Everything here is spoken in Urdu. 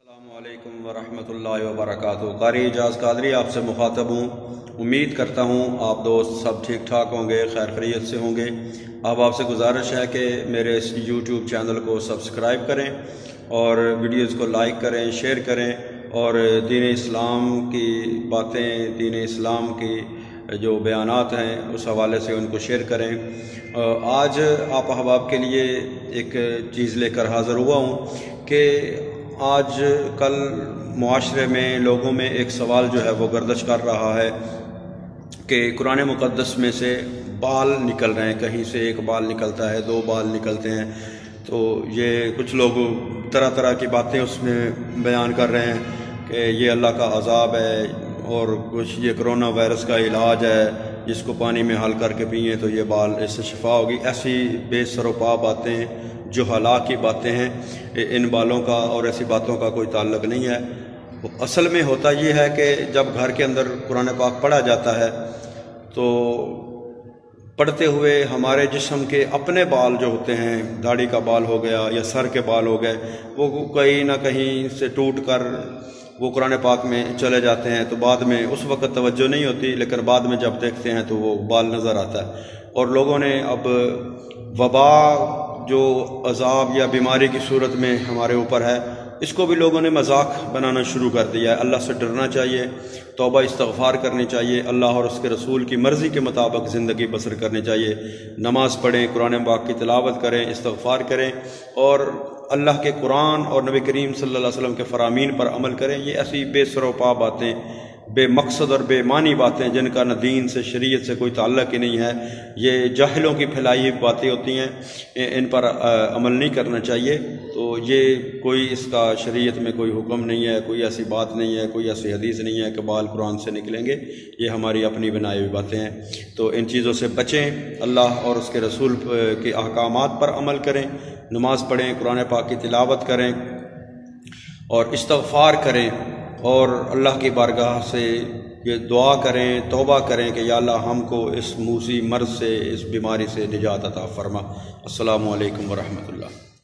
السلام علیکم ورحمۃ اللہ وبرکاتہ۔ قاری اجاز قادری آپ سے مخاطب ہوں۔ امید کرتا ہوں آپ دوست سب ٹھیک ٹھاک ہوں گے، خیر خیریت سے ہوں گے۔ اب آپ سے گزارش ہے کہ میرے اس یوٹیوب چینل کو سبسکرائب کریں اور ویڈیوز کو لائک کریں، شیئر کریں اور دین اسلام کی باتیں، دین اسلام کی جو بیانات ہیں اس حوالے سے ان کو شیئر کریں۔ آج آپ احباب کے لیے ایک چیز لے کر حاضر ہوا ہوں کہ آج کل معاشرے میں لوگوں میں ایک سوال جو ہے وہ گردش کر رہا ہے کہ قرآن مقدس میں سے بال نکل رہے ہیں، کہیں سے ایک بال نکلتا ہے، دو بال نکلتے ہیں، تو یہ کچھ لوگ طرح طرح کی باتیں اس میں بیان کر رہے ہیں کہ یہ اللہ کا عذاب ہے، اور کچھ یہ کرونا وائرس کا علاج ہے، جس کو پانی میں حل کر کے پئیں تو یہ بال اس سے شفا ہوگی۔ ایسی بے سر و پا باتیں، جو ہلاک کی باتیں ہیں، ان بالوں کا اور ایسی باتوں کا کوئی تعلق نہیں ہے۔ اصل میں ہوتا یہ ہے کہ جب گھر کے اندر قرآن پاک پڑھا جاتا ہے تو پڑھتے ہوئے ہمارے جسم کے اپنے بال جو ہوتے ہیں، داڑھی کا بال ہو گیا یا سر کے بال ہو گئے، وہ کہیں نہ کہیں سے ٹوٹ کر وہ قرآن پاک میں چلے جاتے ہیں، تو بعد میں اس وقت توجہ نہیں ہوتی، لیکن بعد میں جب دیکھتے ہیں تو وہ بال نظر آتا ہے۔ اور لوگوں نے اب وبا جو عذاب یا بیماری کی صورت میں ہمارے اوپر ہے، اس کو بھی لوگوں نے مذاق بنانا شروع کر دیا ہے۔ اللہ سے ڈرنا چاہیے، توبہ استغفار کرنی چاہیے، اللہ اور اس کے رسول کی مرضی کے مطابق زندگی بسر کرنی چاہیے۔ نماز پڑھیں، قرآن پاک کی تلاوت کریں، استغفار کریں اور اللہ کے قرآن اور نبی کریم صلی اللہ علیہ وسلم کے فرامین پر عمل کریں۔ یہ ایسی بے سر و پا باتیں، بے مقصد اور بے معنی باتیں جن کا نہ دین سے، شریعت سے کوئی تعلق ہی نہیں ہے، یہ جاہلوں کی پھیلائی ہوئی باتیں ہوتی ہیں، ان پر عمل نہیں کرنا چاہیے۔ تو یہ کوئی اس کا شریعت میں کوئی حکم نہیں ہے، کوئی ایسی بات نہیں ہے، کوئی ایسی حدیث نہیں ہے کہ بال قرآن سے نکلیں گے، یہ ہماری اپنی بنائی ہوئی باتیں ہیں۔ تو ان چیزوں سے بچیں، اللہ اور اس کے رسول کے احکامات پر عمل کریں، نماز پڑھیں، قرآن پاک کی تلاوت کریں اور استغفار کریں، اور اللہ کی بارگاہ سے یہ دعا کریں، توبہ کریں کہ یا اللہ ہم کو اس موذی مرض سے، اس بیماری سے نجات عطا فرما۔ السلام علیکم ورحمۃ اللہ۔